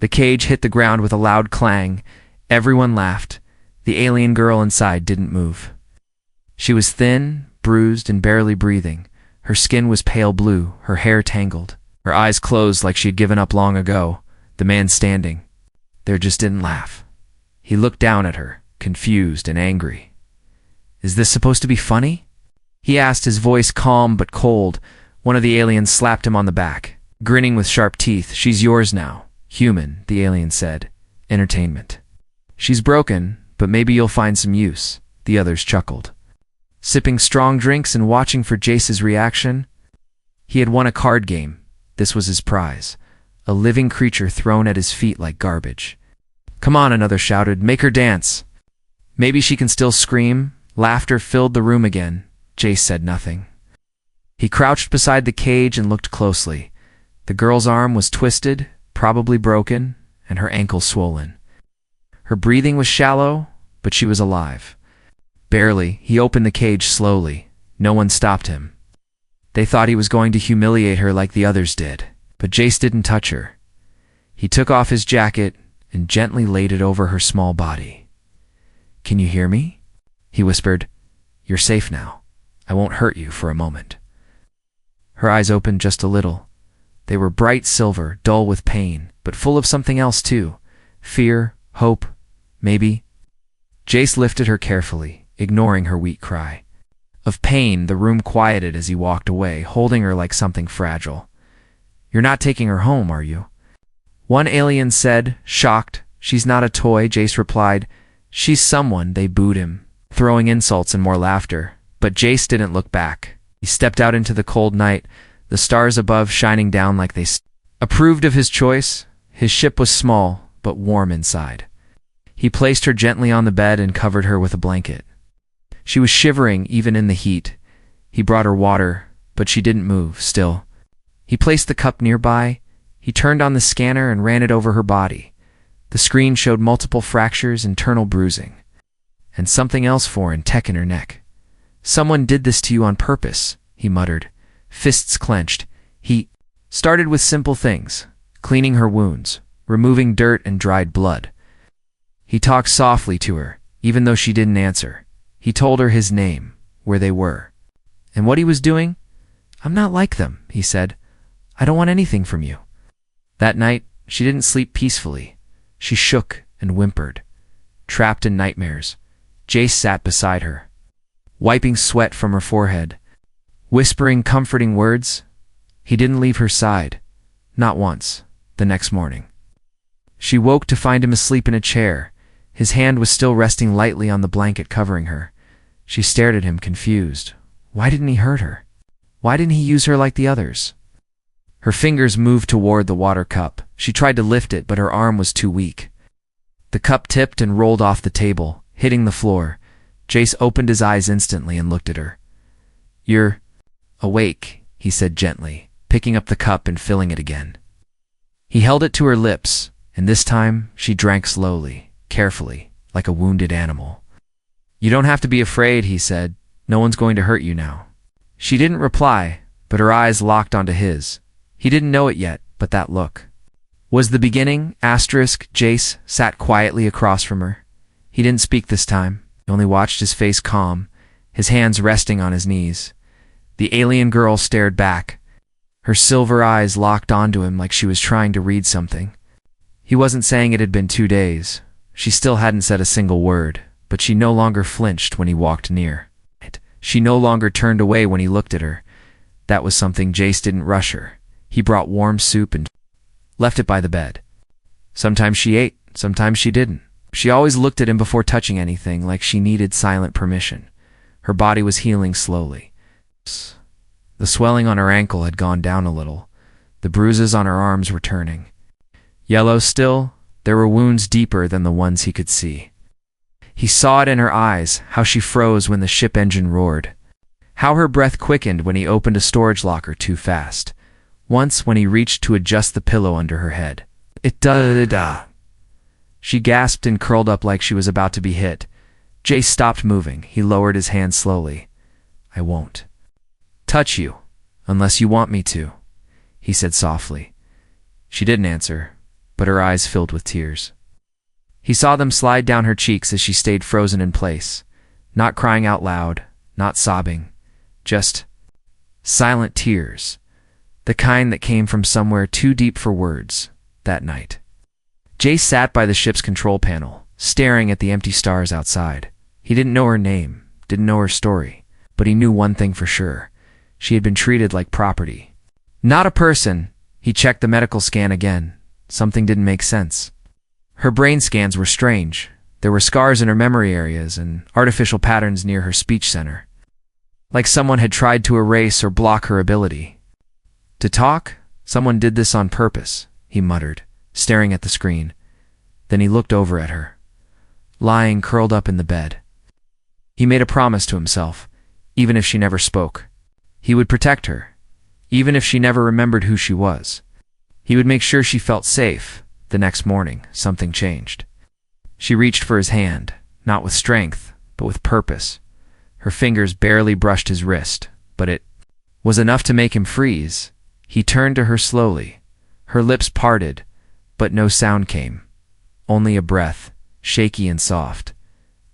The cage hit the ground with a loud clang. Everyone laughed. The alien girl inside didn't move. She was thin, bruised, and barely breathing. Her skin was pale blue, her hair tangled. Her eyes closed like she had given up long ago. The man standing there just didn't laugh. He looked down at her, confused and angry. "Is this supposed to be funny?" he asked, his voice calm but cold. One of the aliens slapped him on the back, grinning with sharp teeth. "She's yours now, human," the alien said. "Entertainment. She's broken, but maybe you'll find some use," the others chuckled. Sipping strong drinks and watching for Jace's reaction, he had won a card game. This was his prize, a living creature thrown at his feet like garbage. "Come on," another shouted, "make her dance." "Maybe she can still scream." Laughter filled the room again. Jace said nothing. He crouched beside the cage and looked closely. The girl's arm was twisted, probably broken, and her ankle swollen. Her breathing was shallow, but she was alive. Barely, he opened the cage slowly. No one stopped him. They thought he was going to humiliate her like the others did, but Jace didn't touch her. He took off his jacket and gently laid it over her small body. "Can you hear me?" he whispered. "You're safe now. I won't hurt you for a moment." Her eyes opened just a little. They were bright silver, dull with pain, but full of something else too. Fear, hope, maybe. Jace lifted her carefully, ignoring her weak cry. Of pain, the room quieted as he walked away, holding her like something fragile. "You're not taking her home, are you?" one alien said, shocked. "She's not a toy," Jace replied. "She's someone." They booed him, throwing insults and more laughter. But Jace didn't look back. He stepped out into the cold night, the stars above shining down like they approved of his choice. His ship was small, but warm inside. He placed her gently on the bed and covered her with a blanket. She was shivering even in the heat. He brought her water, but she didn't move, still. He placed the cup nearby. He turned on the scanner and ran it over her body. The screen showed multiple fractures, internal bruising, and something else foreign, tech in her neck. "Someone did this to you on purpose," he muttered, fists clenched. He started with simple things, cleaning her wounds, removing dirt and dried blood. He talked softly to her, even though she didn't answer. He told her his name, where they were, and what he was doing. "I'm not like them," he said. "I don't want anything from you." That night, she didn't sleep peacefully. She shook and whimpered, trapped in nightmares. Jace sat beside her, wiping sweat from her forehead, whispering comforting words. He didn't leave her side, not once. The next morning, she woke to find him asleep in a chair. His hand was still resting lightly on the blanket covering her. She stared at him, confused. Why didn't he hurt her? Why didn't he use her like the others? Her fingers moved toward the water cup. She tried to lift it, but her arm was too weak. The cup tipped and rolled off the table, hitting the floor. Jace opened his eyes instantly and looked at her. "You're awake," he said gently, picking up the cup and filling it again. He held it to her lips, and this time she drank slowly, carefully, like a wounded animal. "You don't have to be afraid," he said. "No one's going to hurt you now." She didn't reply, but her eyes locked onto his. He didn't know it yet, but that look was the beginning. Jace sat quietly across from her. He didn't speak this time. He only watched his face calm, his hands resting on his knees. The alien girl stared back, her silver eyes locked onto him like she was trying to read something. He wasn't saying it had been 2 days. She still hadn't said a single word, but she no longer flinched when he walked near. She no longer turned away when he looked at her. That was something. Jace didn't rush her. He brought warm soup and left it by the bed. Sometimes she ate, sometimes she didn't. She always looked at him before touching anything, like she needed silent permission. Her body was healing slowly. The swelling on her ankle had gone down a little. The bruises on her arms were turning yellow still. There were wounds deeper than the ones he could see. He saw it in her eyes, how she froze when the ship engine roared, how her breath quickened when he opened a storage locker too fast. Once, when he reached to adjust the pillow under her head, "It-da-da-da." She gasped and curled up like she was about to be hit. Jace stopped moving. He lowered his hand slowly. "I won't touch you, unless you want me to," he said softly. She didn't answer, but her eyes filled with tears. He saw them slide down her cheeks as she stayed frozen in place, not crying out loud, not sobbing, just silent tears, the kind that came from somewhere too deep for words that night. Jace sat by the ship's control panel, staring at the empty stars outside. He didn't know her name, didn't know her story, but he knew one thing for sure. She had been treated like property. Not a person. He checked the medical scan again. Something didn't make sense. Her brain scans were strange. There were scars in her memory areas and artificial patterns near her speech center. Like someone had tried to erase or block her ability. To talk? Someone did this on purpose, he muttered, staring at the screen. Then he looked over at her, lying curled up in the bed. He made a promise to himself, even if she never spoke. He would protect her, even if she never remembered who she was. He would make sure she felt safe. The next morning, something changed. She reached for his hand, not with strength, but with purpose. Her fingers barely brushed his wrist, but it was enough to make him freeze. He turned to her slowly. Her lips parted, but no sound came. Only a breath, shaky and soft.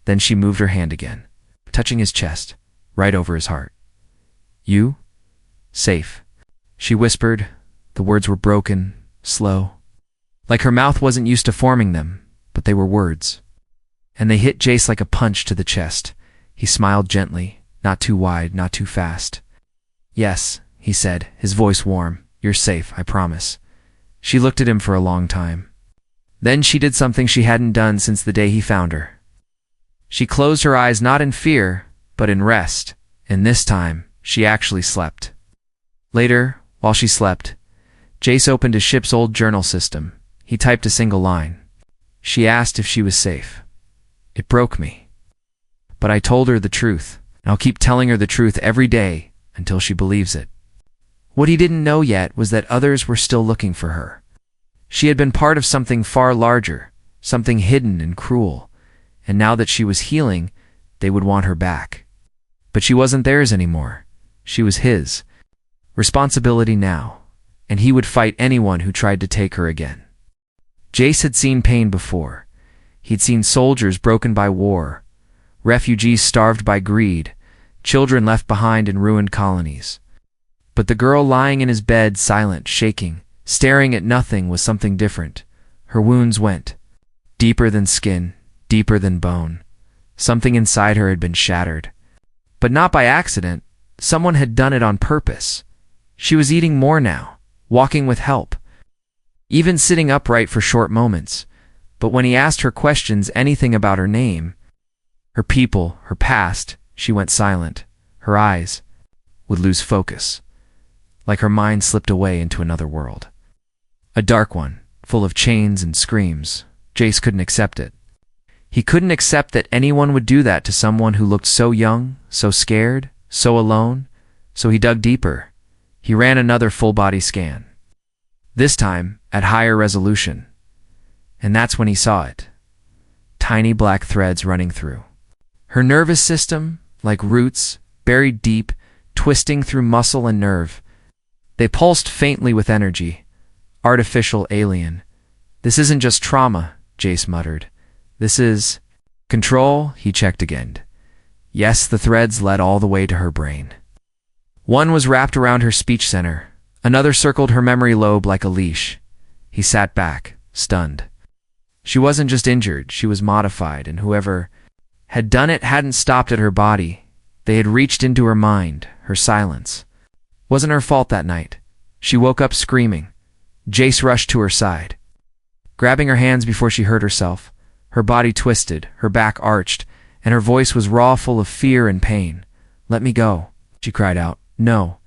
Then she moved her hand again, touching his chest, right over his heart. You? Safe. She whispered. The words were broken, slow. Like her mouth wasn't used to forming them, but they were words. And they hit Jace like a punch to the chest. He smiled gently, not too wide, not too fast. Yes, he said, his voice warm. You're safe, I promise. She looked at him for a long time. Then she did something she hadn't done since the day he found her. She closed her eyes not in fear, but in rest, and this time she actually slept. Later, while she slept, Jace opened his ship's old journal system. He typed a single line. She asked if she was safe. It broke me. But I told her the truth, and I'll keep telling her the truth every day until she believes it. What he didn't know yet was that others were still looking for her. She had been part of something far larger, something hidden and cruel, and now that she was healing, they would want her back. But she wasn't theirs anymore. She was his. Responsibility now, and he would fight anyone who tried to take her again. Jace had seen pain before. He'd seen soldiers broken by war, refugees starved by greed, children left behind in ruined colonies. But the girl lying in his bed, silent, shaking, staring at nothing, was something different. Her wounds went deeper than skin, deeper than bone. Something inside her had been shattered. But not by accident. Someone had done it on purpose. She was eating more now, walking with help, even sitting upright for short moments. But when he asked her questions, anything about her name, her people, her past, she went silent. Her eyes would lose focus, like her mind slipped away into another world. A dark one, full of chains and screams. Jace couldn't accept it. He couldn't accept that anyone would do that to someone who looked so young, so scared, so alone. So he dug deeper. He ran another full-body scan. This time, at higher resolution. And that's when he saw it. Tiny black threads running through her nervous system, like roots, buried deep, twisting through muscle and nerve. They pulsed faintly with energy. Artificial, alien. This isn't just trauma, Jace muttered. This is control, he checked again. Yes, the threads led all the way to her brain. One was wrapped around her speech center. Another circled her memory lobe like a leash. He sat back, stunned. She wasn't just injured, she was modified, and whoever had done it hadn't stopped at her body. They had reached into her mind, her silence. Wasn't her fault that night. She woke up screaming. Jace rushed to her side, grabbing her hands before she hurt herself. Her body twisted, her back arched, and her voice was raw, full of fear and pain. Let me go, she cried out. No.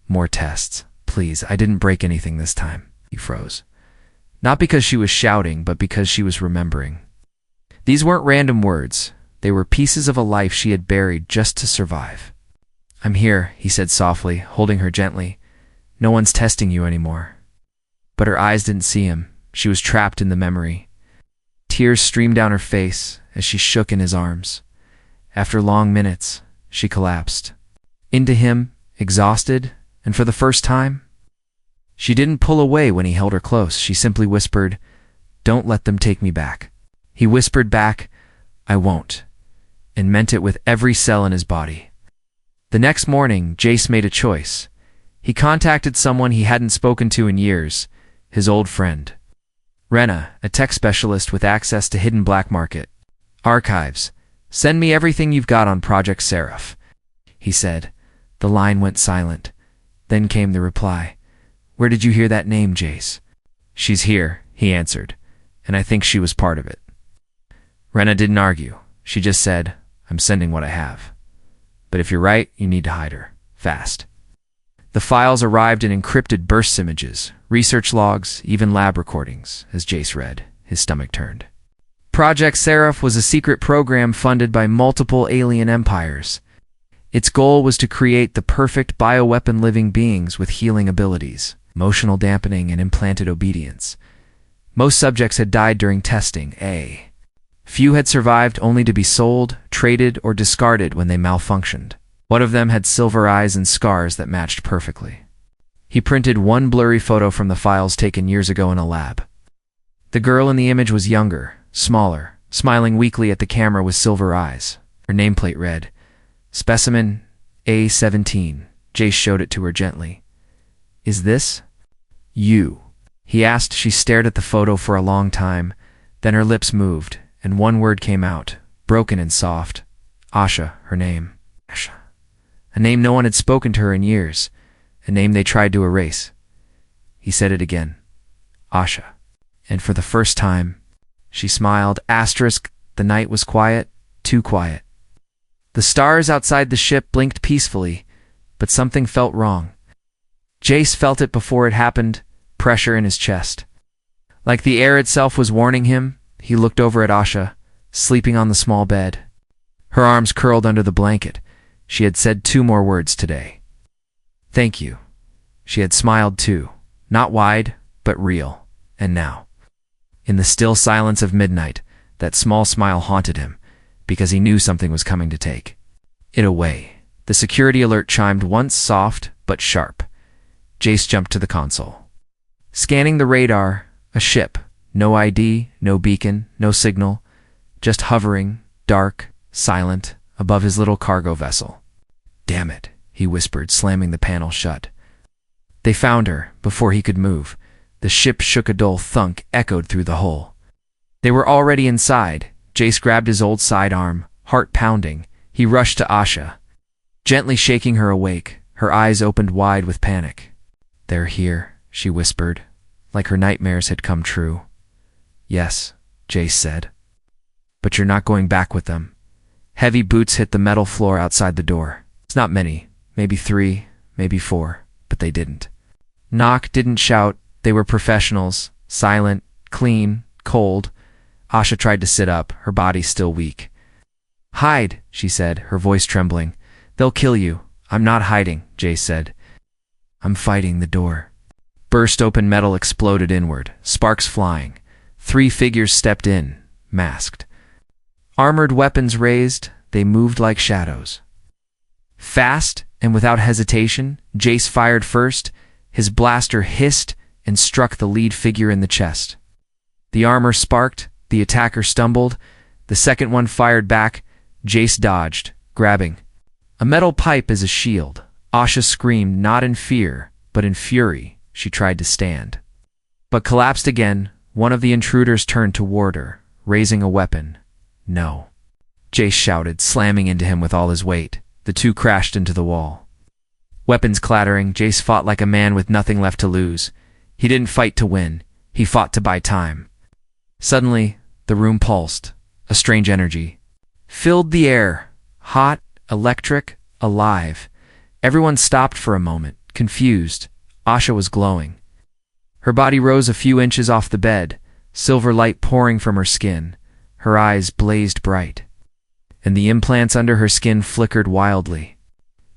More tests. Please, I didn't break anything this time. He froze. Not because she was shouting, but because she was remembering. These weren't random words. They were pieces of a life she had buried just to survive. I'm here, he said softly, holding her gently. No one's testing you anymore. But her eyes didn't see him. She was trapped in the memory. Tears streamed down her face as she shook in his arms. After long minutes, she collapsed. Into him, exhausted, and for the first time. She didn't pull away when he held her close. She simply whispered, Don't let them take me back. He whispered back, I won't, and meant it with every cell in his body. The next morning, Jace made a choice. He contacted someone he hadn't spoken to in years, his old friend. Rena, a tech specialist with access to hidden black market archives. Send me everything you've got on Project Seraph, he said. The line went silent. Then came the reply. Where did you hear that name, Jace? She's here, he answered, and I think she was part of it. Rena didn't argue. She just said, I'm sending what I have. But if you're right, you need to hide her. Fast. The files arrived in encrypted burst images, research logs, even lab recordings. As Jace read, his stomach turned. Project Seraph was a secret program funded by multiple alien empires. Its goal was to create the perfect bioweapon living beings with healing abilities, emotional dampening, and implanted obedience. Most subjects had died during testing. Few had survived only to be sold, traded, or discarded when they malfunctioned. One of them had silver eyes and scars that matched perfectly. He printed one blurry photo from the files taken years ago in a lab. The girl in the image was younger, smaller, smiling weakly at the camera with silver eyes. Her nameplate read, Specimen A17. Jace showed it to her gently. Is this you? He asked. She stared at the photo for a long time. Then her lips moved, and one word came out, broken and soft. Asha, her name. Asha. A name no one had spoken to her in years. A name they tried to erase. He said it again. Asha. And for the first time, she smiled. The night was quiet, too quiet. The stars outside the ship blinked peacefully, but something felt wrong. Jace felt it before it happened, pressure in his chest. Like the air itself was warning him, he looked over at Asha, sleeping on the small bed. Her arms curled under the blanket. She had said 2 more words today. Thank you. She had smiled too, not wide, but real. And now, in the still silence of midnight, that small smile haunted him, because he knew something was coming to take it away. The security alert chimed once, soft but sharp. Jace jumped to the console. Scanning the radar, a ship. No ID, no beacon, no signal. Just hovering, dark, silent, above his little cargo vessel. Damn it, he whispered, slamming the panel shut. They found her, before he could move. The ship shook. A dull thunk echoed through the hull. They were already inside. Jace grabbed his old sidearm, heart pounding. He rushed to Asha, gently shaking her awake. Her eyes opened wide with panic. They're here, she whispered, like her nightmares had come true. Yes, Jace said. But you're not going back with them. Heavy boots hit the metal floor outside the door. It's not many, maybe 3, maybe 4, but they didn't. Knock, didn't shout. They were professionals, silent, clean, cold. Asha tried to sit up, her body still weak. Hide, she said, her voice trembling. They'll kill you. I'm not hiding, Jace said. I'm fighting the door. Burst open metal exploded inward, sparks flying. 3 figures stepped in, masked. Armored weapons raised, they moved like shadows. Fast and without hesitation, Jace fired first. His blaster hissed and struck the lead figure in the chest. The armor sparked, the attacker stumbled. The second one fired back. Jace dodged, grabbing a metal pipe as a shield. Asha screamed, not in fear, but in fury. She tried to stand, but collapsed again. One of the intruders turned toward her, raising a weapon. No. Jace shouted, slamming into him with all his weight. The 2 crashed into the wall. Weapons clattering, Jace fought like a man with nothing left to lose. He didn't fight to win. He fought to buy time. Suddenly, the room pulsed. A strange energy filled the air. Hot, electric, alive. Everyone stopped for a moment, confused. Asha was glowing. Her body rose a few inches off the bed, silver light pouring from her skin. Her eyes blazed bright, and the implants under her skin flickered wildly.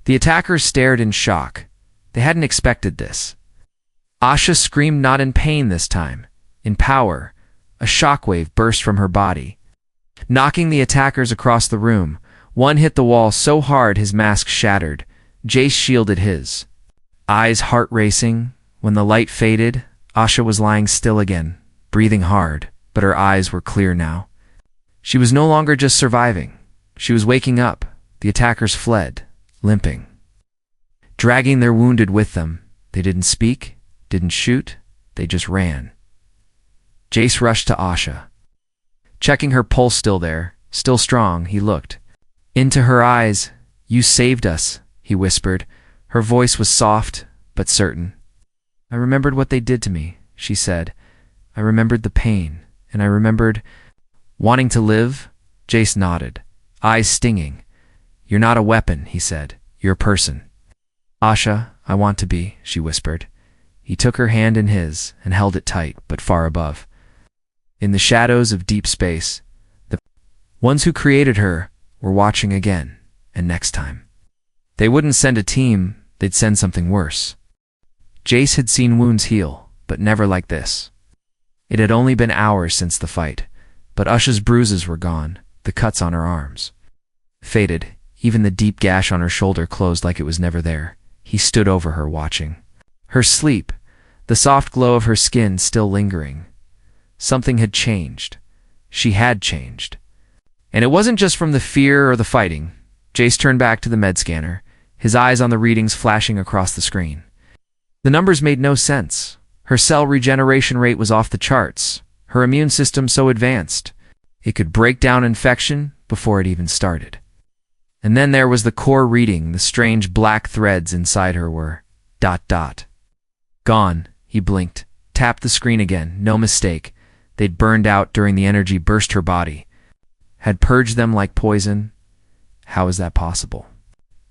The attackers stared in shock. They hadn't expected this. Asha screamed, not in pain this time, in power. A shockwave burst from her body, knocking the attackers across the room. One hit the wall so hard his mask shattered. Jace shielded his eyes, heart racing. When the light faded, Asha was lying still again, breathing hard, but her eyes were clear now. She was no longer just surviving. She was waking up. The attackers fled, limping, dragging their wounded with them. They didn't speak, didn't shoot, they just ran. Jace rushed to Asha. Checking her pulse still there, still strong, he looked into her eyes. "You saved us," he whispered. Her voice was soft, but certain. "I remembered what they did to me," she said. "I remembered the pain, and I remembered wanting to live." Jace nodded, eyes stinging. "You're not a weapon," he said. "You're a person." "Asha, I want to be," she whispered. He took her hand in his and held it tight, but far above. In the shadows of deep space, the ones who created her were watching again, and next time. They wouldn't send a team, they'd send something worse. Jace had seen wounds heal, but never like this. It had only been hours since the fight, but Asha's bruises were gone, the cuts on her arms faded, even the deep gash on her shoulder closed like it was never there. He stood over her, watching her sleep, the soft glow of her skin still lingering. Something had changed. She had changed. And it wasn't just from the fear or the fighting. Jace turned back to the med scanner, his eyes on the readings flashing across the screen. The numbers made no sense. Her cell regeneration rate was off the charts, her immune system so advanced it could break down infection before it even started. And then there was the core reading. The strange black threads inside her were ... Gone. He blinked, tapped the screen again. No mistake. They'd burned out during the energy burst her body. Had purged them like poison. How is that possible?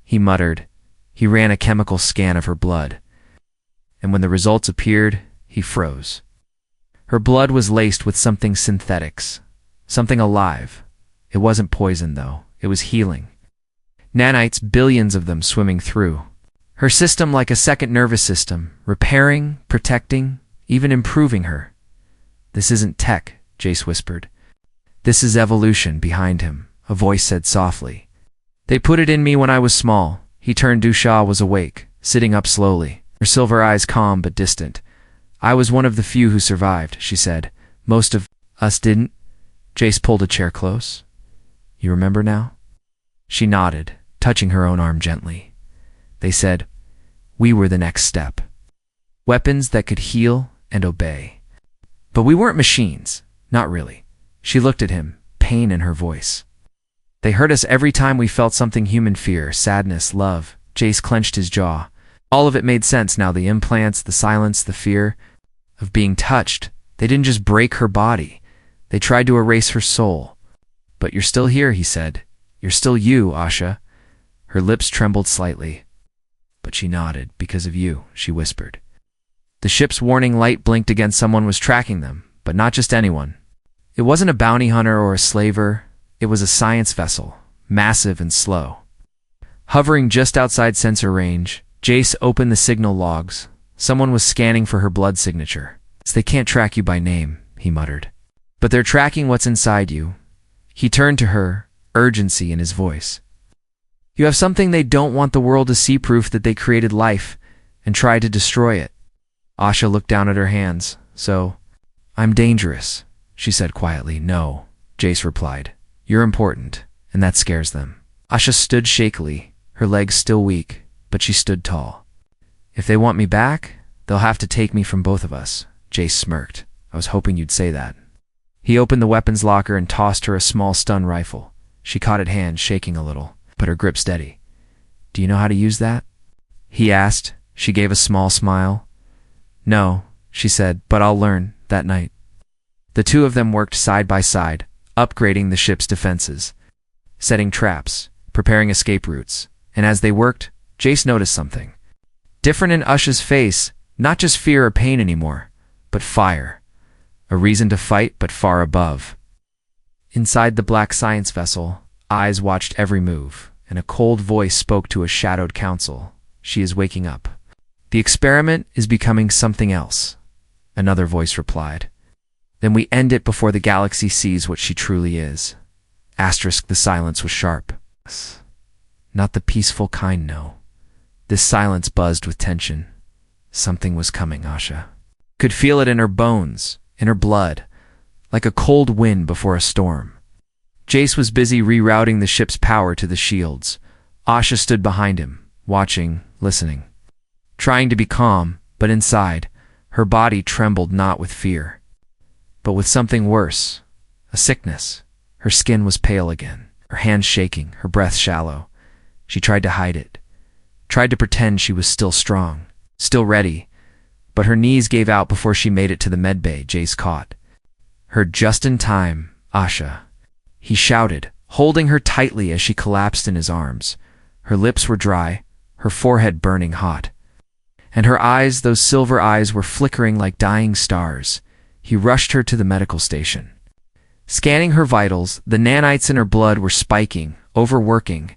He muttered. He ran a chemical scan of her blood. And when the results appeared, he froze. Her blood was laced with something synthetics, something alive. It wasn't poison, though. It was healing. Nanites, billions of them swimming through her system like a second nervous system, repairing, protecting, even improving her. "This isn't tech," Jace whispered. "This is evolution." Behind him, a voice said softly. "They put it in me when I was small." He turned. Dusha was awake, sitting up slowly, her silver eyes calm but distant. "I was one of the few who survived," she said. "Most of us didn't." Jace pulled a chair close. "You remember now?" She nodded, touching her own arm gently. "They said we were the next step. Weapons that could heal and obey. But we weren't machines. Not really." She looked at him, pain in her voice. "They hurt us every time we felt something human: fear, sadness, love." Jace clenched his jaw. All of it made sense now. The implants, the silence, the fear of being touched. They didn't just break her body. They tried to erase her soul. "But you're still here," he said. "You're still you, Asha." Her lips trembled slightly. "But she nodded. Because of you," she whispered. The ship's warning light blinked again. Someone was tracking them, but not just anyone. It wasn't a bounty hunter or a slaver. It was a science vessel, massive and slow. Hovering just outside sensor range, Jace opened the signal logs. Someone was scanning for her blood signature. "They can't track you by name," he muttered. "But they're tracking what's inside you." He turned to her, urgency in his voice. "You have something they don't want the world to see: proof that they created life and tried to destroy it." Asha looked down at her hands. "So, I'm dangerous," she said quietly. "No," Jace replied. "You're important, and that scares them." Asha stood shakily, her legs still weak, but she stood tall. "If they want me back, they'll have to take me from both of us." Jace smirked. "I was hoping you'd say that." He opened the weapons locker and tossed her a small stun rifle. She caught it, hand shaking a little, but her grip steady. "Do you know how to use that?" he asked. She gave a small smile. "No," she said, "but I'll learn that night." The two of them worked side by side, upgrading the ship's defenses, setting traps, preparing escape routes. And as they worked, Jace noticed something different in Asha's face. Not just fear or pain anymore, but fire. A reason to fight, but far above. Inside the black science vessel, eyes watched every move, and a cold voice spoke to a shadowed council. "She is waking up. The experiment is becoming something else," another voice replied. "Then we end it before the galaxy sees what she truly is." Asterisk. The silence was sharp. Not the peaceful kind, no. This silence buzzed with tension. Something was coming, Asha could feel it in her bones, in her blood. like a cold wind before a storm. Jace was busy rerouting the ship's power to the shields. Asha stood behind him, watching, listening. Trying to be calm, but inside, her body trembled not with fear, but with something worse, a sickness. Her skin was pale again, her hands shaking, her breath shallow. She tried to hide it, tried to pretend she was still strong, still ready, but her knees gave out before she made it to the medbay. Jace caught her just in time. Asha, he shouted, holding her tightly as she collapsed in his arms. Her lips were dry, her forehead burning hot. And her eyes, those silver eyes, were flickering like dying stars. He rushed her to the medical station. Scanning her vitals, the nanites in her blood were spiking, overworking.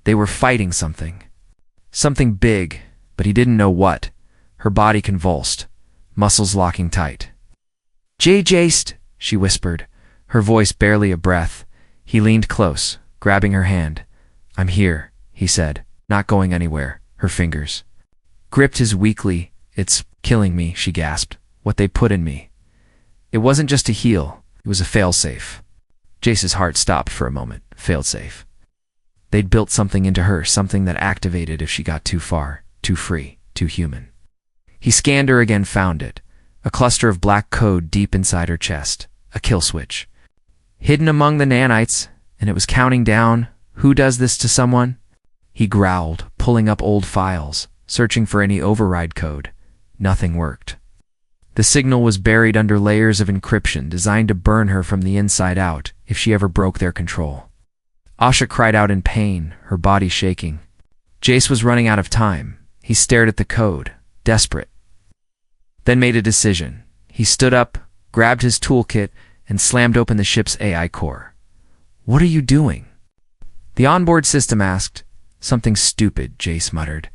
They were fighting something. Something big, but he didn't know what. Her body convulsed, muscles locking tight. Jace, she whispered, her voice barely a breath. He leaned close, grabbing her hand. I'm here, he said, not going anywhere. Her fingers gripped his weakly. It's killing me, she gasped, what they put in me. It wasn't just a heal, it was a failsafe. Jace's heart stopped for a moment. Failsafe. They'd built something into her, something that activated if she got too far, too free, too human. He scanned her again, found it. A cluster of black code deep inside her chest. A kill switch. Hidden among the nanites, and it was counting down. Who does this to someone? He growled, pulling up old files, searching for any override code. Nothing worked. The signal was buried under layers of encryption designed to burn her from the inside out if she ever broke their control. Asha cried out in pain, her body shaking. Jace was running out of time. He stared at the code, desperate. Then made a decision. He stood up, grabbed his toolkit, and slammed open the ship's AI core. What are you doing? The onboard system asked. Something stupid, Jace muttered.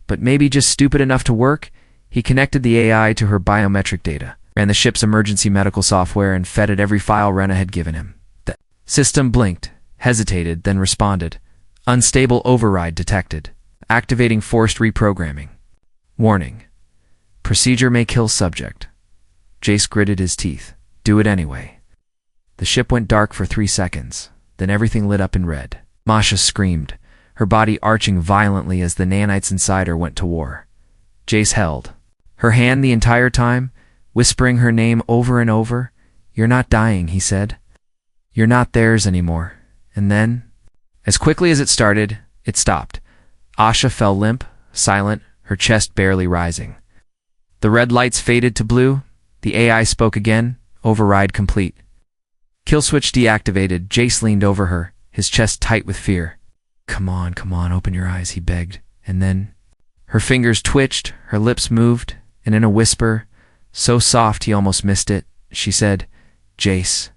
But maybe just stupid enough to work? He connected the AI to her biometric data, ran the ship's emergency medical software, and fed it every file Rena had given him. The system blinked, hesitated, then responded. Unstable override detected. Activating forced reprogramming. Warning. Procedure may kill subject. Jace gritted his teeth. Do it anyway. The ship went dark for 3 seconds. Then everything lit up in red. Masha screamed, her body arching violently as the nanites inside her went to war. Jace held her hand the entire time, whispering her name over and over. You're not dying, he said. You're not theirs anymore. And then, as quickly as it started, it stopped. Asha fell limp, silent, her chest barely rising. The red lights faded to blue. The AI spoke again. Override complete. Kill switch deactivated. Jace leaned over her, his chest tight with fear. Come on, open your eyes, he begged. And then her fingers twitched, her lips moved, and in a whisper, so soft he almost missed it, she said, Jace.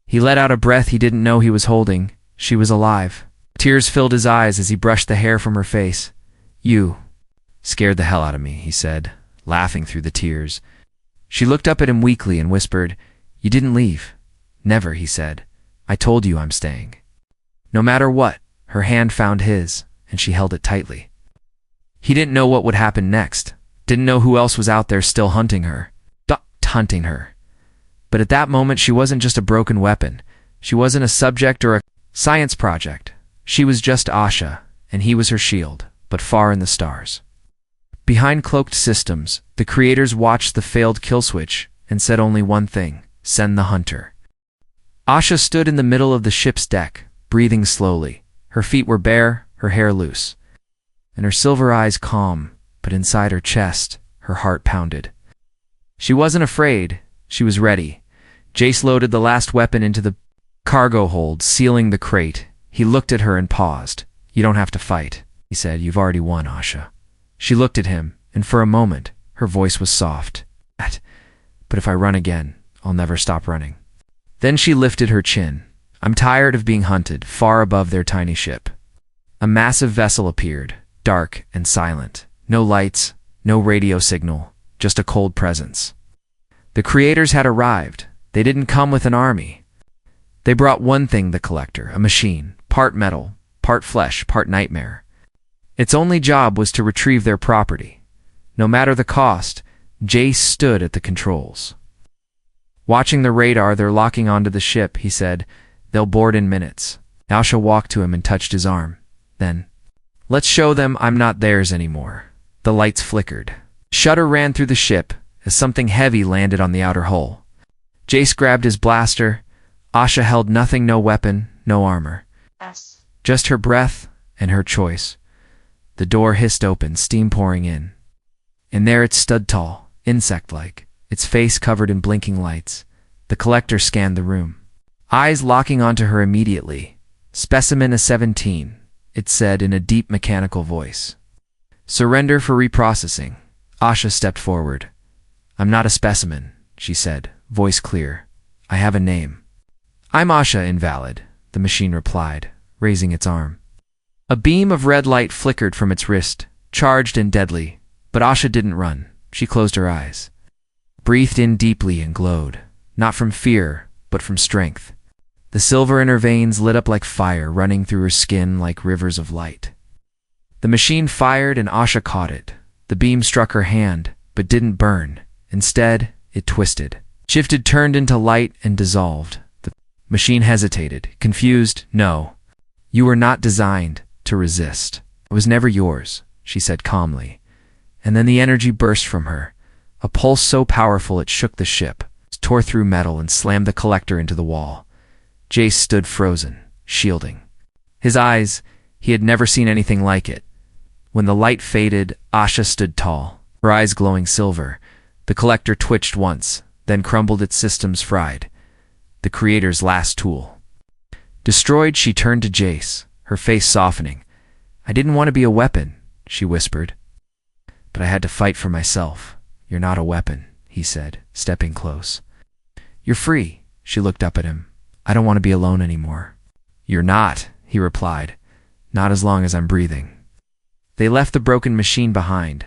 He let out a breath he didn't know he was holding. She was alive. Tears filled his eyes as he brushed the hair from her face. You scared the hell out of me, he said, laughing through the tears. She looked up at him weakly and whispered, You didn't leave. Never, he said. I told you I'm staying. No matter what. Her hand found his, and she held it tightly. He didn't know what would happen next. Didn't know who else was out there still hunting her. Hunting her. But at that moment, she wasn't just a broken weapon. She wasn't a subject or a science project. She was just Asha, and he was her shield, but far in the stars. Behind cloaked systems, the creators watched the failed kill switch and said only one thing: send the hunter. Asha stood in the middle of the ship's deck, breathing slowly. Her feet were bare, her hair loose, and her silver eyes calm, but inside her chest, her heart pounded. She wasn't afraid, she was ready. Jace loaded the last weapon into the cargo hold, sealing the crate. He looked at her and paused. You don't have to fight, he said. You've already won, Asha. She looked at him, and for a moment, her voice was soft. But if I run again, I'll never stop running. Then she lifted her chin. I'm tired of being hunted, far above their tiny ship. A massive vessel appeared, dark and silent. No lights, no radio signal, just a cold presence. The creators had arrived. They didn't come with an army. They brought one thing, the collector, a machine, part metal, part flesh, part nightmare. Its only job was to retrieve their property. No matter the cost, Jace stood at the controls. Watching the radar, they're locking onto the ship, he said. They'll board in minutes. Asha walked to him and touched his arm. Then, let's show them I'm not theirs anymore. The lights flickered. Shudder ran through the ship as something heavy landed on the outer hull. Jace grabbed his blaster. Asha held nothing, no weapon, no armor. Just her breath and her choice. The door hissed open, steam pouring in. And there it stood tall, insect-like, its face covered in blinking lights. The collector scanned the room, eyes locking onto her immediately. Specimen A-17, it said in a deep mechanical voice. Surrender for reprocessing. Asha stepped forward. I'm not a specimen, she said, voice clear. I have a name. I'm Asha, invalid, the machine replied, raising its arm. A beam of red light flickered from its wrist, charged and deadly, but Asha didn't run. She closed her eyes, breathed in deeply and glowed, not from fear, but from strength. The silver in her veins lit up like fire, running through her skin like rivers of light. The machine fired and Asha caught it. The beam struck her hand, but didn't burn. Instead, it twisted, shifted, turned into light, and dissolved. The machine hesitated, confused. No, you were not designed to resist. It was never yours, she said calmly. And then the energy burst from her, a pulse so powerful it shook the ship, tore through metal, and slammed the collector into the wall. Jace stood frozen, shielding. His eyes, he had never seen anything like it. When the light faded, Asha stood tall, her eyes glowing silver. The collector twitched once, then crumbled, its systems fried. The creator's last tool. Destroyed, she turned to Jace, her face softening. I didn't want to be a weapon, she whispered. But I had to fight for myself. You're not a weapon, he said, stepping close. You're free, she looked up at him. I don't want to be alone anymore. You're not, he replied. Not as long as I'm breathing. They left the broken machine behind,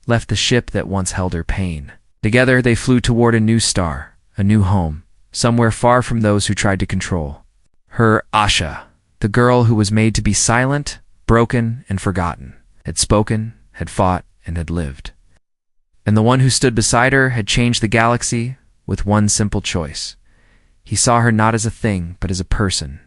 left the ship that once held her pain. Together they flew toward a new star, a new home, somewhere far from those who tried to control. Her, Asha, the girl who was made to be silent, broken, and forgotten, had spoken, had fought, and had lived. And the one who stood beside her had changed the galaxy with one simple choice. He saw her not as a thing, but as a person,